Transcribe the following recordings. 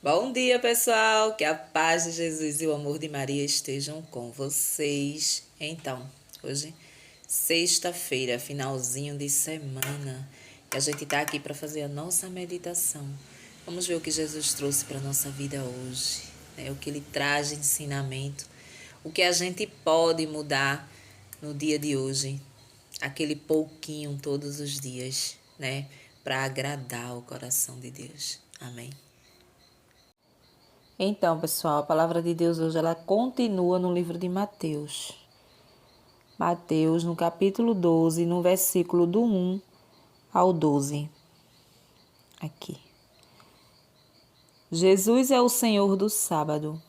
Bom dia, pessoal! Que a paz de Jesus e o amor de Maria estejam com vocês. Então, hoje, sexta-feira, finalzinho de semana, e a gente está aqui para fazer a nossa meditação. Vamos ver o que Jesus trouxe para a nossa vida hoje, né? O que ele traz de ensinamento, o que a gente pode mudar no dia de hoje, aquele pouquinho todos os dias, né? Para agradar o coração de Deus. Amém. Então, pessoal, a palavra de Deus hoje ela continua no livro de Mateus. Mateus, no capítulo 12, no versículo do 1 ao 12. Aqui. Jesus é o Senhor do sábado.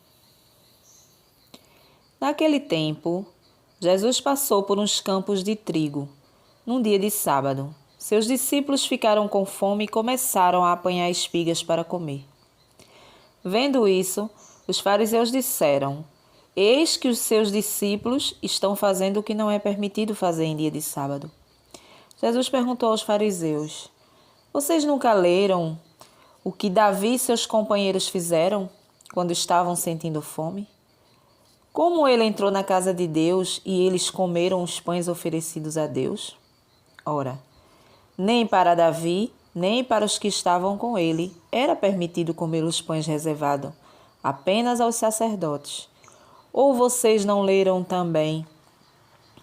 Naquele tempo, Jesus passou por uns campos de trigo, num dia de sábado. Seus discípulos ficaram com fome e começaram a apanhar espigas para comer. Vendo isso, os fariseus disseram: Eis que os seus discípulos estão fazendo o que não é permitido fazer em dia de sábado. Jesus perguntou aos fariseus: Vocês nunca leram o que Davi e seus companheiros fizeram quando estavam sentindo fome? Como ele entrou na casa de Deus e eles comeram os pães oferecidos a Deus? Ora, nem para Davi, nem para os que estavam com ele, era permitido comer os pães reservados apenas aos sacerdotes. Ou vocês não leram também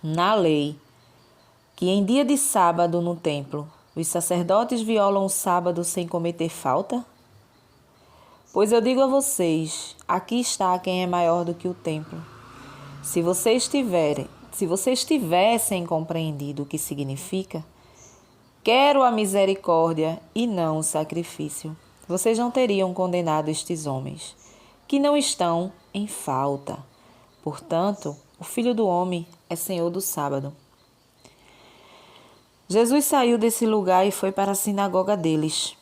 na lei que em dia de sábado no templo os sacerdotes violam o sábado sem cometer falta? Pois eu digo a vocês, aqui está quem é maior do que o templo. Se vocês tivessem compreendido o que significa, quero a misericórdia e não o sacrifício, vocês não teriam condenado estes homens, que não estão em falta. Portanto, o Filho do Homem é Senhor do sábado. Jesus saiu desse lugar e foi para a sinagoga deles.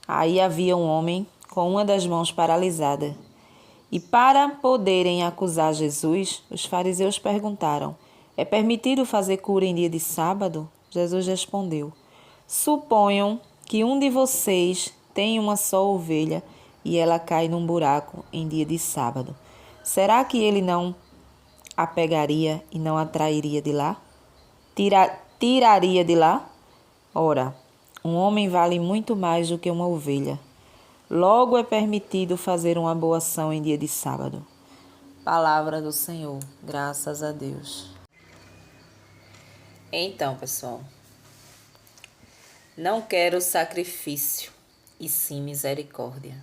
Aí havia um homem com uma das mãos paralisada. E para poderem acusar Jesus, os fariseus perguntaram: É permitido fazer cura em dia de sábado? Jesus respondeu: Suponham que um de vocês tem uma só ovelha e ela cai num buraco em dia de sábado. Será que ele não a pegaria e não a trairia de lá? Tiraria de lá? Ora, um homem vale muito mais do que uma ovelha. Logo é permitido fazer uma boa ação em dia de sábado. Palavra do Senhor, graças a Deus. Então, pessoal, não quero sacrifício, e sim misericórdia.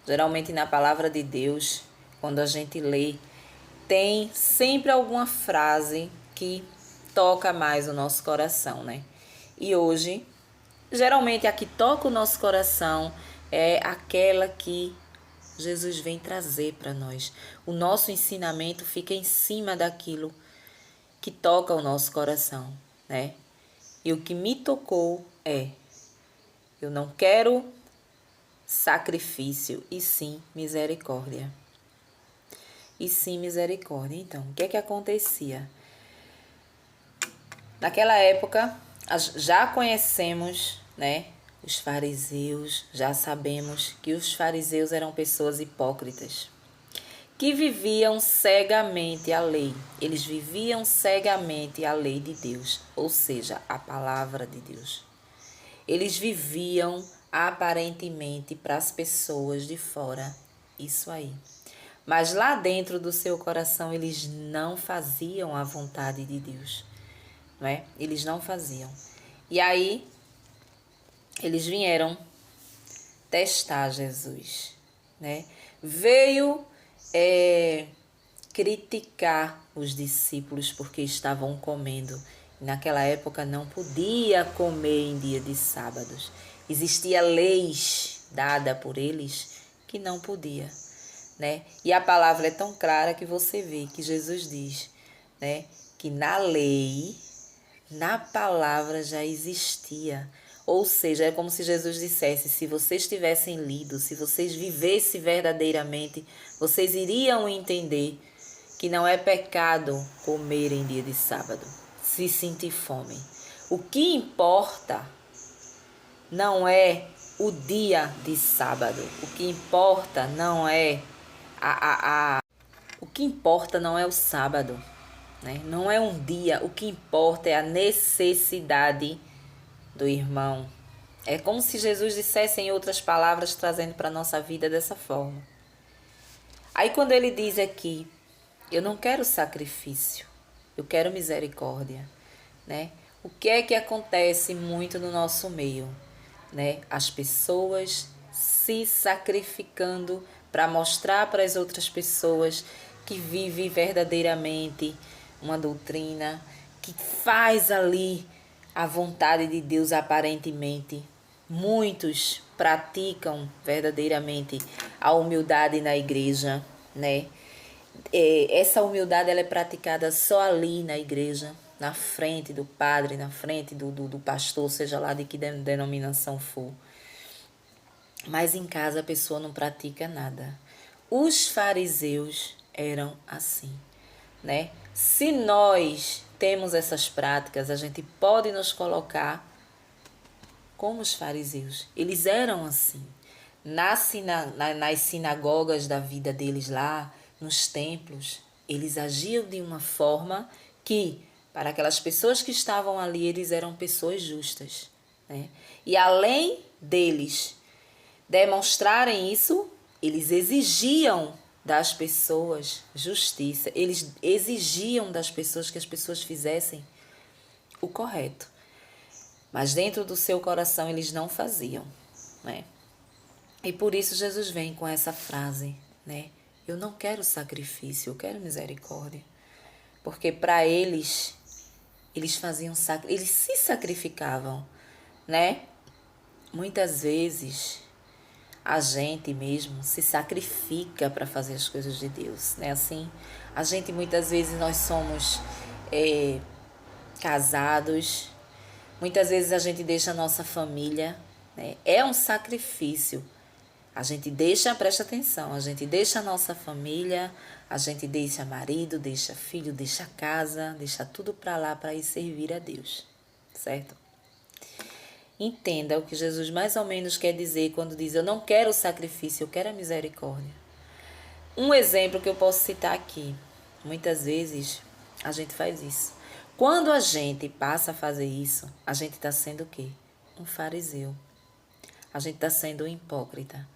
Geralmente na palavra de Deus, quando a gente lê, tem sempre alguma frase que toca mais o nosso coração, né? E hoje, geralmente a que toca o nosso coração é aquela que Jesus vem trazer para nós. O nosso ensinamento fica em cima daquilo que toca o nosso coração, né? E o que me tocou é: eu não quero sacrifício, e sim misericórdia. E sim misericórdia. Então, o que é que acontecia? Naquela época, já conhecemos, né, os fariseus, já sabemos que os fariseus eram pessoas hipócritas, que viviam cegamente a lei. Eles viviam cegamente a lei de Deus, ou seja, a palavra de Deus. Eles viviam aparentemente para as pessoas de fora, isso aí. Mas lá dentro do seu coração eles não faziam a vontade de Deus, não é? Eles não faziam. E aí eles vieram testar Jesus, né? Veio criticar os discípulos porque estavam comendo. Naquela época não podia comer em dia de sábados. Existia leis dada por eles que não podia, né? E a palavra é tão clara que você vê que Jesus diz, né, que na lei, na palavra já existia. Ou seja, é como se Jesus dissesse: se vocês tivessem lido, se vocês vivessem verdadeiramente, vocês iriam entender que não é pecado comer em dia de sábado, se sentir fome. O que importa não é o dia de sábado. O que importa não é o que importa não é o sábado, né? Não é um dia, o que importa é a necessidade do irmão. É como se Jesus dissesse em outras palavras, trazendo para a nossa vida dessa forma. Aí quando ele diz aqui, eu não quero sacrifício, eu quero misericórdia, né? O que é que acontece muito no nosso meio, né? As pessoas se sacrificando para mostrar para as outras pessoas que vive verdadeiramente uma doutrina, que faz ali a vontade de Deus aparentemente. Muitos praticam verdadeiramente a humildade na igreja, né? Essa humildade ela é praticada só ali na igreja, na frente do padre, na frente do pastor, seja lá de que denominação for. Mas em casa a pessoa não pratica nada. Os fariseus eram assim, né? Se nós temos essas práticas, a gente pode nos colocar como os fariseus. Eles eram assim. Nas sinagogas da vida deles lá, nos templos, eles agiam de uma forma que, para aquelas pessoas que estavam ali, eles eram pessoas justas, né? E além deles demonstrarem isso, eles exigiam das pessoas justiça, eles exigiam das pessoas que as pessoas fizessem o correto. Mas dentro do seu coração eles não faziam, né? E por isso Jesus vem com essa frase, né? Eu não quero sacrifício, eu quero misericórdia. Porque para eles faziam eles se sacrificavam, né? Muitas vezes a gente mesmo se sacrifica para fazer as coisas de Deus, né? Assim, a gente muitas vezes nós somos casados, muitas vezes a gente deixa a nossa família, né? É um sacrifício. A gente deixa, presta atenção, a gente deixa a nossa família, a gente deixa marido, deixa filho, deixa casa, deixa tudo para lá para ir servir a Deus, certo? Entenda o que Jesus mais ou menos quer dizer quando diz eu não quero sacrifício, eu quero a misericórdia. Um exemplo que eu posso citar aqui, muitas vezes a gente faz isso. Quando a gente passa a fazer isso, a gente está sendo o quê? Um fariseu. A gente está sendo um hipócrita.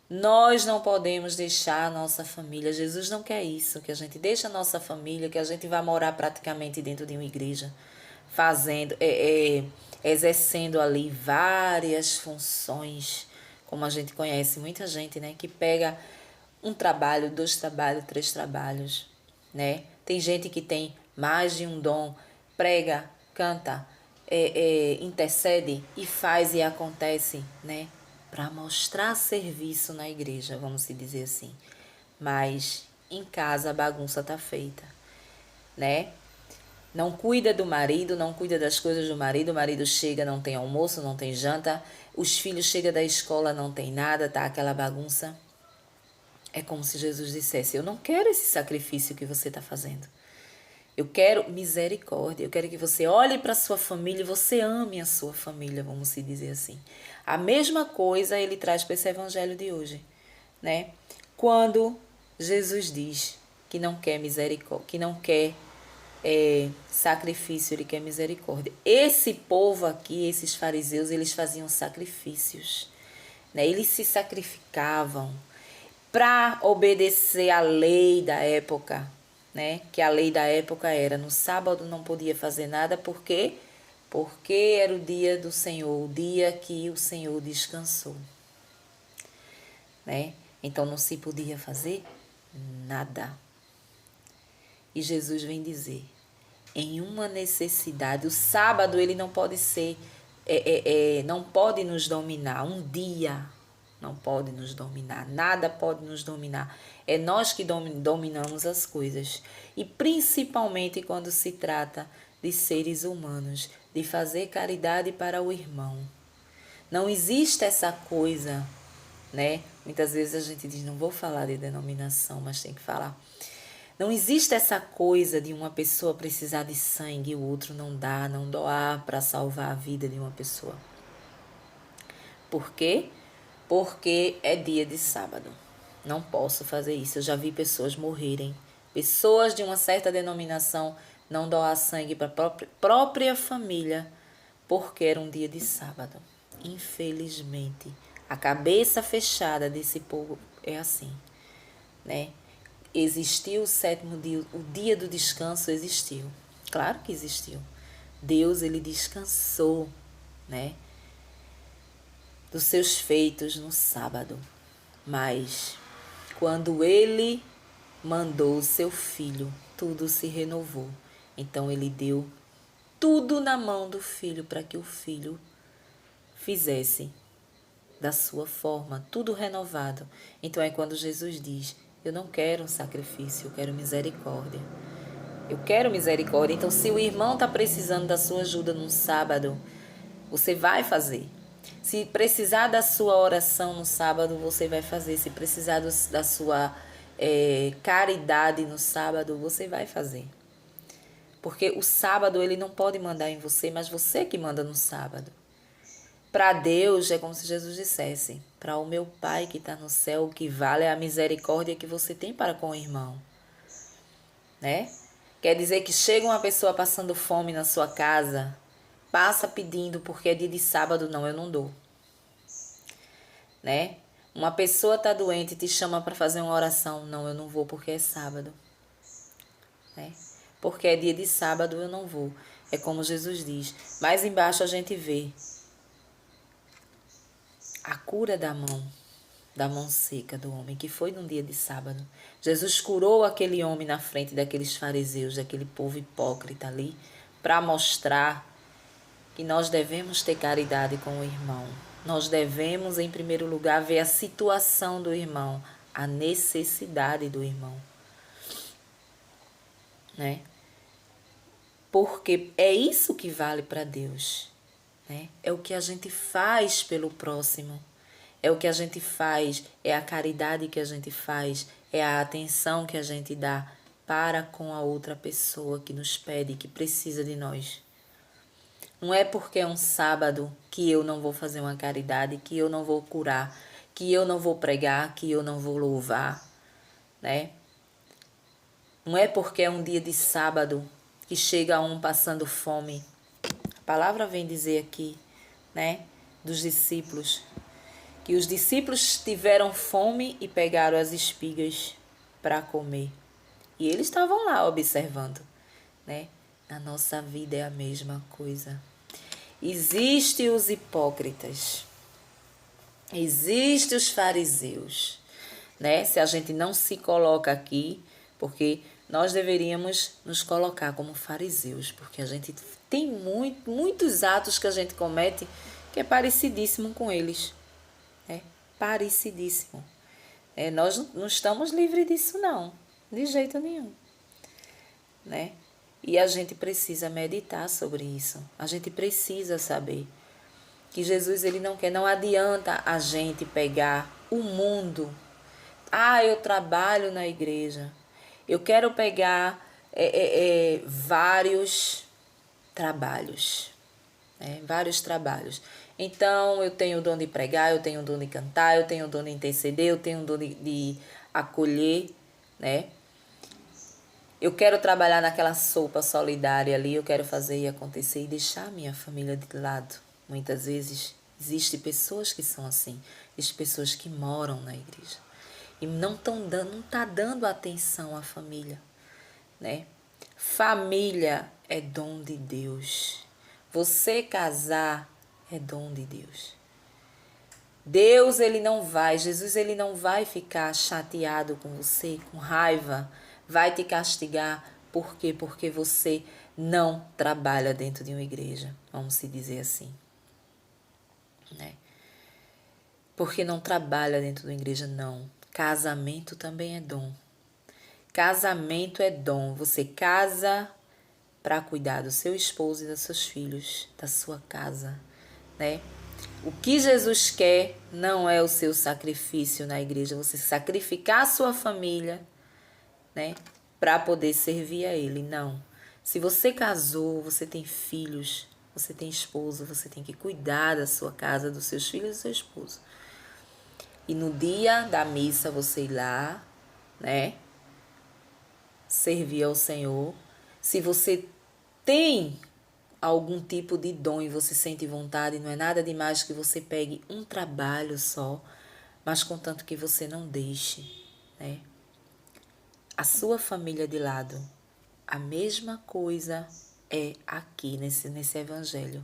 Nós não podemos deixar a nossa família. Jesus não quer isso, que a gente deixe a nossa família, que a gente vá morar praticamente dentro de uma igreja, fazendo, exercendo ali várias funções, como a gente conhece muita gente, né, que pega um trabalho, 2 trabalhos, 3 trabalhos, né? Tem gente que tem mais de um dom, prega, canta, intercede e faz e acontece, né? Para mostrar serviço na igreja, vamos se dizer assim. Mas em casa a bagunça tá feita, né? Não cuida do marido, não cuida das coisas do marido. O marido chega, não tem almoço, não tem janta. Os filhos chegam da escola, não tem nada, tá aquela bagunça. É como se Jesus dissesse, eu não quero esse sacrifício que você está fazendo. Eu quero misericórdia, eu quero que você olhe para a sua família e você ame a sua família, vamos se dizer assim. A mesma coisa ele traz para esse evangelho de hoje, né? Quando Jesus diz que não quer misericórdia, que não quer sacrifício, ele quer misericórdia. Esse povo aqui, esses fariseus, eles faziam sacrifícios, né? Eles se sacrificavam para obedecer à lei da época, né? Que a lei da época era no sábado não podia fazer nada, por quê? Porque era o dia do Senhor, o dia que o Senhor descansou, né? Então não se podia fazer nada. E Jesus vem dizer, em uma necessidade, o sábado ele não pode ser, não pode nos dominar, um dia não pode nos dominar, nada pode nos dominar. É nós que dominamos as coisas. E principalmente quando se trata de seres humanos, de fazer caridade para o irmão. Não existe essa coisa, né? Muitas vezes a gente diz, não vou falar de denominação, mas tem que falar. Não existe essa coisa de uma pessoa precisar de sangue e o outro não doar para salvar a vida de uma pessoa. Por quê? Porque é dia de sábado. Não posso fazer isso. Eu já vi pessoas morrerem. Pessoas de uma certa denominação não doar sangue para a própria família porque era um dia de sábado. Infelizmente, a cabeça fechada desse povo é assim, né? Existiu o sétimo dia, o dia do descanso existiu. Claro que existiu. Deus, ele descansou, né, dos seus feitos no sábado. Mas quando ele mandou o seu filho, tudo se renovou. Então ele deu tudo na mão do filho para que o filho fizesse da sua forma, tudo renovado. Então é quando Jesus diz: eu não quero um sacrifício, eu quero misericórdia. Eu quero misericórdia. Então, se o irmão está precisando da sua ajuda num sábado, você vai fazer. Se precisar da sua oração no sábado, você vai fazer. Se precisar da sua caridade no sábado, você vai fazer. Porque o sábado ele não pode mandar em você, mas você que manda no sábado. Para Deus é como se Jesus dissesse: para o meu Pai que está no céu, o que vale é a misericórdia que você tem para com o irmão. Né? Quer dizer que chega uma pessoa passando fome na sua casa, passa pedindo porque é dia de sábado, não, eu não dou. Né? Uma pessoa está doente e te chama para fazer uma oração, não, eu não vou porque é sábado. Né? Porque é dia de sábado, eu não vou. É como Jesus diz. Mais embaixo a gente vê a cura da mão seca do homem, que foi num dia de sábado. Jesus curou aquele homem na frente daqueles fariseus, daquele povo hipócrita ali, para mostrar que nós devemos ter caridade com o irmão. Nós devemos, em primeiro lugar, ver a situação do irmão, a necessidade do irmão. Né? Porque é isso que vale para Deus. Né? É o que a gente faz pelo próximo. É o que a gente faz, é a caridade que a gente faz, é a atenção que a gente dá para com a outra pessoa que nos pede, que precisa de nós. Não é porque é um sábado que eu não vou fazer uma caridade, que eu não vou curar, que eu não vou pregar, que eu não vou louvar, né? Não é porque é um dia de sábado que chega um passando fome. A palavra vem dizer aqui, né, dos discípulos, que os discípulos tiveram fome e pegaram as espigas para comer. E eles estavam lá observando, né? Na nossa vida é a mesma coisa. Existem os hipócritas. Existem os fariseus, né? Se a gente não se coloca aqui, porque nós deveríamos nos colocar como fariseus, porque a gente tem muitos atos que a gente comete que é parecidíssimo com eles. Parecidíssimo. Nós não estamos livres disso, não. De jeito nenhum. Né? E a gente precisa meditar sobre isso. A gente precisa saber que Jesus ele não quer. Não adianta a gente pegar o mundo. Eu trabalho na igreja. Eu quero pegar vários trabalhos. Vários trabalhos. Então, eu tenho o dom de pregar, eu tenho o dom de cantar, eu tenho o dom de interceder, eu tenho o dom de acolher, né? Eu quero trabalhar naquela sopa solidária ali, eu quero fazer e acontecer e deixar a minha família de lado. Muitas vezes, existem pessoas que são assim, existem pessoas que moram na igreja e não tá dando atenção à família, né? Família é dom de Deus. Você casar é dom de Deus. Jesus ele não vai ficar chateado com você, com raiva, vai te castigar. Por quê? Porque você não trabalha dentro de uma igreja, vamos se dizer assim. Né? Porque não trabalha dentro de uma igreja, não. Casamento também é dom. Casamento é dom. Você casa para cuidar do seu esposo e dos seus filhos, da sua casa, né? O que Jesus quer não é o seu sacrifício na igreja, você sacrificar a sua família, né, para poder servir a Ele, não. Se você casou, você tem filhos, Você tem esposo, você tem que cuidar da sua casa, dos seus filhos e do seu esposo. E no dia da missa você ir lá, né? Servir ao Senhor. Se você tem algum tipo de dom e você sente vontade, não é nada demais que você pegue um trabalho só, mas contanto que você não deixe, né, a sua família de lado. A mesma coisa é aqui nesse evangelho.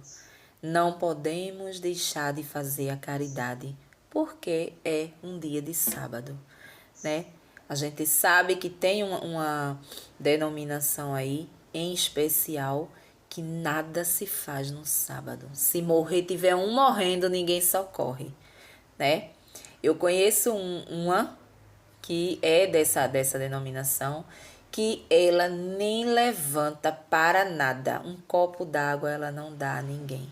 Não podemos deixar de fazer a caridade, porque é um dia de sábado, né? A gente sabe que tem uma denominação aí, em especial, que nada se faz no sábado. Se morrer, tiver um morrendo, ninguém socorre, né? Eu conheço uma que é dessa denominação, que ela nem levanta para nada. Um copo d'água ela não dá a ninguém.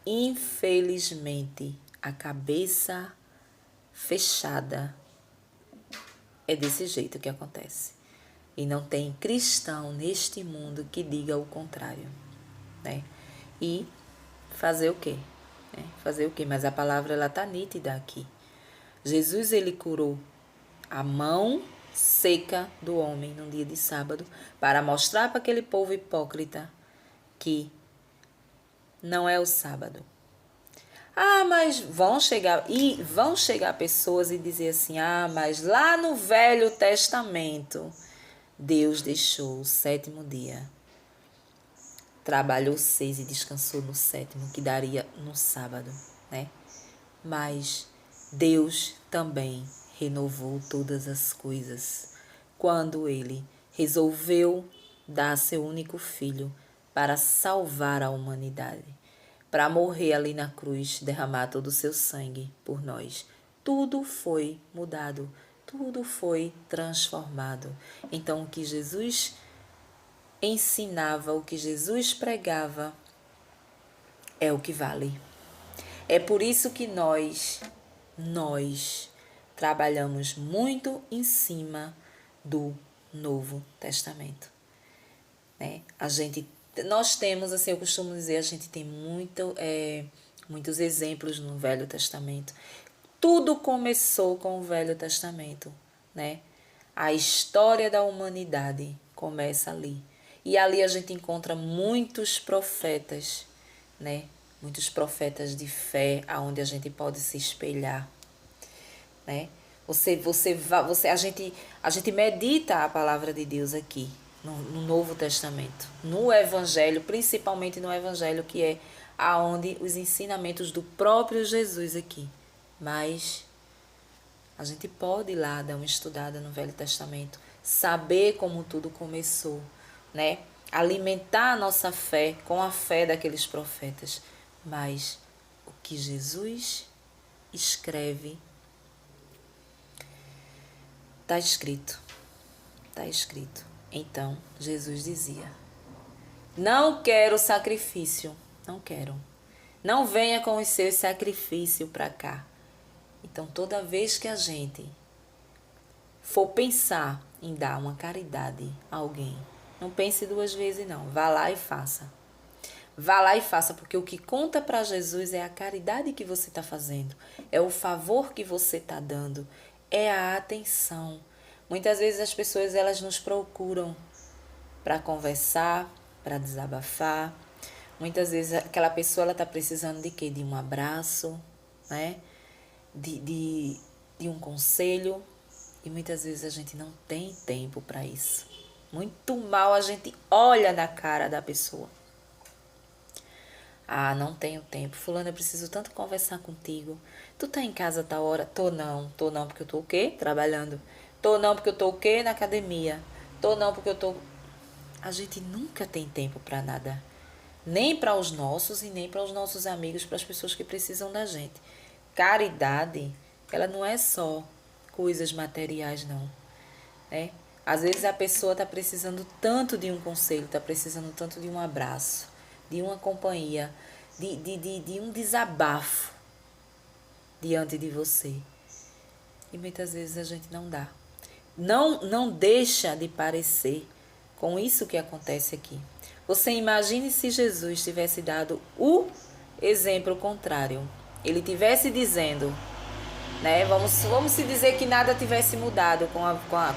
Infelizmente, a cabeça fechada é desse jeito que acontece. E não tem cristão neste mundo que diga o contrário, né? E fazer o quê? Fazer o quê? Mas a palavra ela tá nítida aqui. Jesus ele curou a mão seca do homem num dia de sábado para mostrar para aquele povo hipócrita que não é o sábado. Ah, mas vão chegar pessoas e dizer assim: "Ah, mas lá no Velho Testamento Deus deixou o sétimo dia. Trabalhou 6 e descansou no sétimo, que daria no sábado, né? Mas Deus também renovou todas as coisas quando ele resolveu dar seu único filho para salvar a humanidade, para morrer ali na cruz, derramar todo o seu sangue por nós. Tudo foi mudado, tudo foi transformado. Então, o que Jesus ensinava, o que Jesus pregava, é o que vale. É por isso que nós trabalhamos muito em cima do Novo Testamento, né? Nós temos, assim, eu costumo dizer, a gente tem muitos exemplos no Velho Testamento. Tudo começou com o Velho Testamento, né? A história da humanidade começa ali. E ali a gente encontra muitos profetas, né? Muitos profetas de fé, aonde a gente pode se espelhar, né? A gente medita a palavra de Deus aqui no Novo Testamento, no Evangelho, principalmente no Evangelho, que é aonde os ensinamentos do próprio Jesus aqui. Mas a gente pode ir lá dar uma estudada no Velho Testamento, saber como tudo começou, né? Alimentar a nossa fé com a fé daqueles profetas. Mas o que Jesus escreve está escrito. Está escrito. Então, Jesus dizia: não quero sacrifício. Não quero. Não venha com os seus sacrifícios para cá. Então, toda vez que a gente for pensar em dar uma caridade a alguém, não pense 2 vezes não. Vá lá e faça. Vá lá e faça, porque o que conta para Jesus é a caridade que você está fazendo, é o favor que você está dando, é a atenção. Muitas vezes as pessoas elas nos procuram para conversar, para desabafar. Muitas vezes aquela pessoa ela está precisando de quê? De um abraço, né? De um conselho. E muitas vezes a gente não tem tempo para isso. Muito mal a gente olha na cara da pessoa. Ah, não tenho tempo. Fulano, eu preciso tanto conversar contigo. Tu tá em casa a tal hora? Tô não porque eu tô o quê? Trabalhando. Tô não porque eu tô o quê? Na academia. Tô não porque eu tô... A gente nunca tem tempo para nada. Nem para os nossos e nem para os nossos amigos, para as pessoas que precisam da gente. Caridade, ela não é só coisas materiais, não, né? Às vezes a pessoa está precisando tanto de um conselho, está precisando tanto de um abraço, de uma companhia, de um desabafo diante de você. E muitas vezes a gente não dá. Não deixa de parecer com isso que acontece aqui. Você imagine se Jesus tivesse dado o exemplo contrário. Ele tivesse dizendo, né? Vamos se dizer que nada tivesse mudado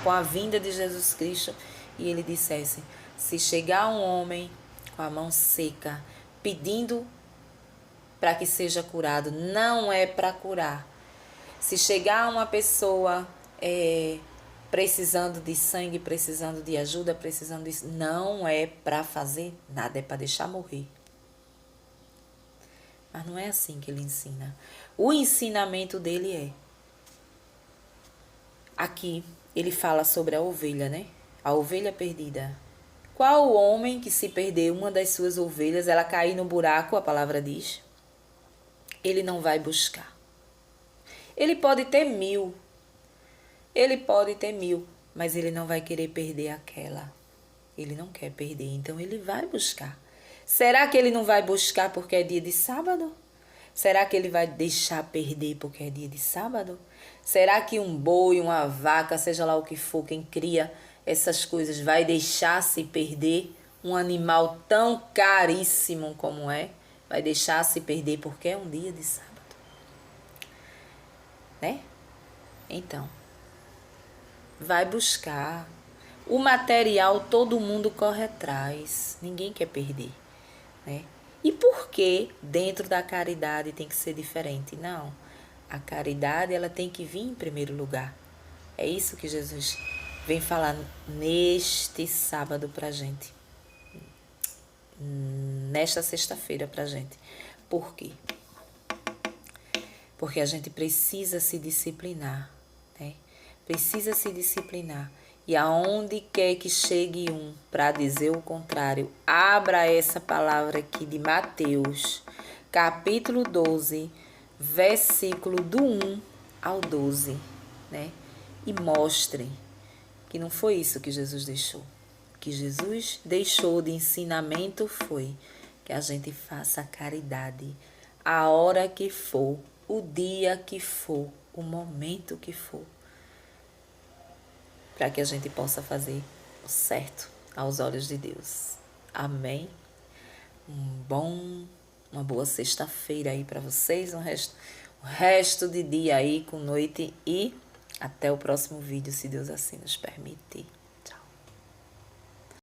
com a vinda de Jesus Cristo. E ele dissesse, se chegar um homem com a mão seca, pedindo para que seja curado, não é para curar. Se chegar uma pessoa precisando de sangue, precisando de ajuda, precisando disso, não é para fazer nada, é para deixar morrer. Mas não é assim que ele ensina. O ensinamento dele é... Aqui ele fala sobre a ovelha, né? A ovelha perdida. Qual o homem que se perder uma das suas ovelhas, ela cair no buraco, a palavra diz, ele não vai buscar. Ele pode ter 1000. Ele pode ter 1000, mas ele não vai querer perder aquela. Ele não quer perder, então ele vai buscar. Será que ele não vai buscar porque é dia de sábado? Será que ele vai deixar perder porque é dia de sábado? Será que um boi, uma vaca, seja lá o que for, quem cria essas coisas, vai deixar se perder? Um animal tão caríssimo como vai deixar se perder porque é um dia de sábado? Né? Então, vai buscar. O material todo mundo corre atrás, ninguém quer perder, né? E por que dentro da caridade tem que ser diferente? Não, a caridade ela tem que vir em primeiro lugar. É isso que Jesus vem falar neste sábado pra gente, nesta sexta-feira pra gente. Por quê? Porque a gente precisa se disciplinar, né? Precisa se disciplinar. E aonde quer que chegue para dizer o contrário, abra essa palavra aqui de Mateus, capítulo 12, versículo do 1 ao 12, né? E mostre que não foi isso que Jesus deixou. O que Jesus deixou de ensinamento foi que a gente faça caridade a hora que for, o dia que for, o momento que for, para que a gente possa fazer o certo aos olhos de Deus. Amém? Uma boa sexta-feira aí para vocês, o resto de dia aí com noite e até o próximo vídeo, se Deus assim nos permitir.